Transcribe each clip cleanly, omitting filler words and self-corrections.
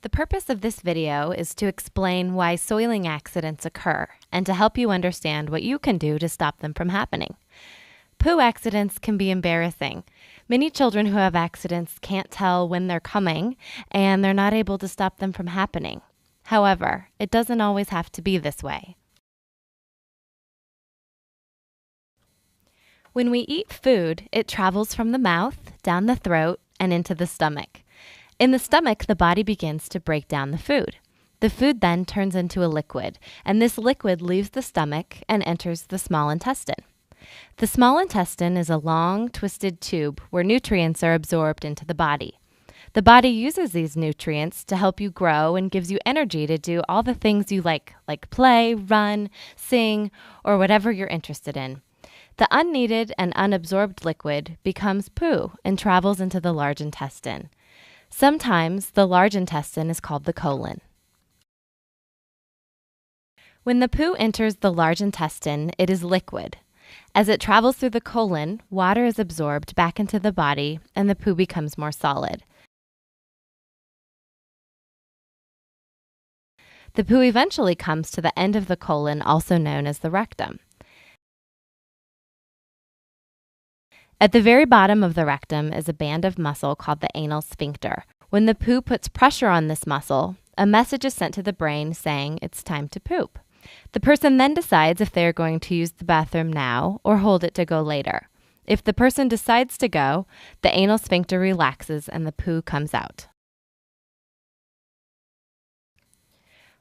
The purpose of this video is to explain why soiling accidents occur and to help you understand what you can do to stop them from happening. Poo accidents can be embarrassing. Many children who have accidents can't tell when they're coming, and they're not able to stop them from happening. However, it doesn't always have to be this way. When we eat food, it travels from the mouth, down the throat, and into the stomach. In the stomach, the body begins to break down the food. The food then turns into a liquid, and this liquid leaves the stomach and enters the small intestine. The small intestine is a long, twisted tube where nutrients are absorbed into the body. The body uses these nutrients to help you grow and gives you energy to do all the things you like play, run, sing, or whatever you're interested in. The unneeded and unabsorbed liquid becomes poo and travels into the large intestine. Sometimes the large intestine is called the colon. When the poo enters the large intestine, it is liquid. As it travels through the colon, water is absorbed back into the body and the poo becomes more solid. The poo eventually comes to the end of the colon, also known as the rectum. At the very bottom of the rectum is a band of muscle called the anal sphincter. When the poo puts pressure on this muscle, a message is sent to the brain saying it's time to poop. The person then decides if they are going to use the bathroom now or hold it to go later. If the person decides to go, the anal sphincter relaxes and the poo comes out.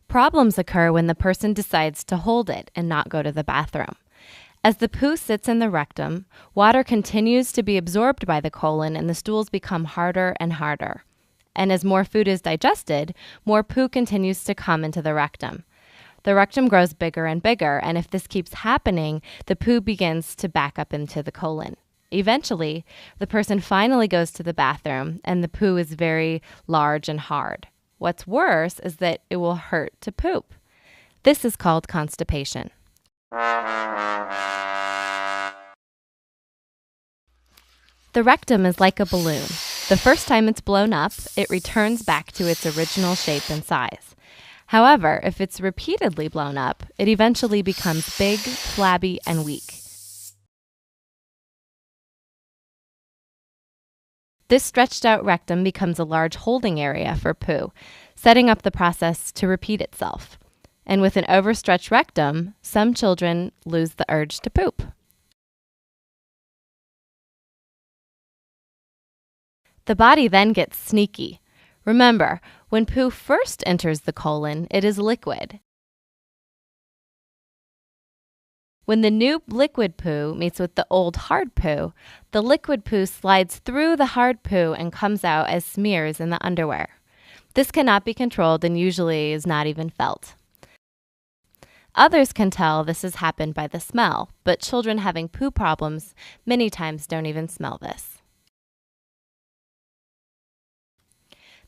Problems occur when the person decides to hold it and not go to the bathroom. As the poo sits in the rectum, water continues to be absorbed by the colon and the stools become harder and harder. And as more food is digested, more poo continues to come into the rectum. The rectum grows bigger and bigger, and if this keeps happening, the poo begins to back up into the colon. Eventually, the person finally goes to the bathroom, and the poo is very large and hard. What's worse is that it will hurt to poop. This is called constipation. The rectum is like a balloon. The first time it's blown up, it returns back to its original shape and size. However, if it's repeatedly blown up, it eventually becomes big, flabby, and weak. This stretched out rectum becomes a large holding area for poo, setting up the process to repeat itself. And with an overstretched rectum, some children lose the urge to poop. The body then gets sneaky. Remember, when poo first enters the colon, it is liquid. When the new liquid poo meets with the old hard poo, the liquid poo slides through the hard poo and comes out as smears in the underwear. This cannot be controlled and usually is not even felt. Others can tell this has happened by the smell, but children having poo problems many times don't even smell this.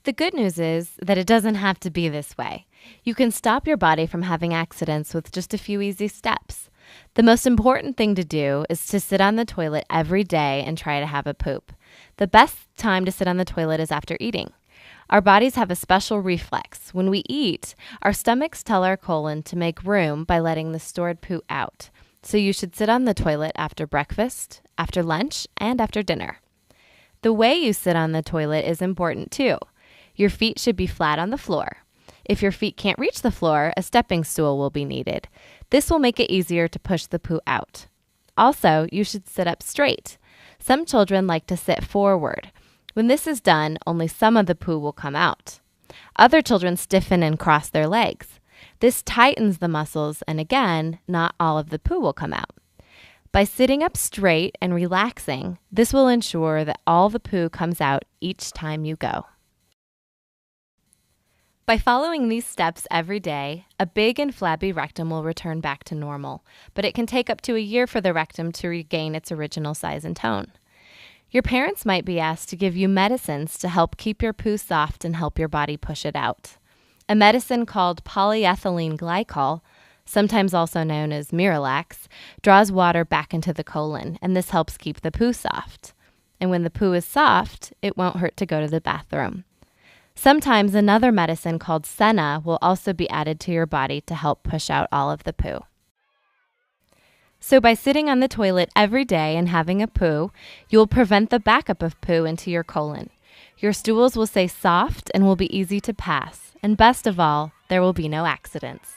The good news is that it doesn't have to be this way. You can stop your body from having accidents with just a few easy steps. The most important thing to do is to sit on the toilet every day and try to have a poop. The best time to sit on the toilet is after eating. Our bodies have a special reflex. When we eat, our stomachs tell our colon to make room by letting the stored poo out. So you should sit on the toilet after breakfast, after lunch, and after dinner. The way you sit on the toilet is important too. Your feet should be flat on the floor. If your feet can't reach the floor, a stepping stool will be needed. This will make it easier to push the poo out. Also, you should sit up straight. Some children like to sit forward. When this is done, only some of the poo will come out. Other children stiffen and cross their legs. This tightens the muscles, and again, not all of the poo will come out. By sitting up straight and relaxing, this will ensure that all the poo comes out each time you go. By following these steps every day, a big and flabby rectum will return back to normal, but it can take up to a year for the rectum to regain its original size and tone. Your parents might be asked to give you medicines to help keep your poo soft and help your body push it out. A medicine called polyethylene glycol, sometimes also known as Miralax, draws water back into the colon, and this helps keep the poo soft. And when the poo is soft, it won't hurt to go to the bathroom. Sometimes another medicine called senna will also be added to your body to help push out all of the poo. So by sitting on the toilet every day and having a poo, you will prevent the backup of poo into your colon. Your stools will stay soft and will be easy to pass. And best of all, there will be no accidents.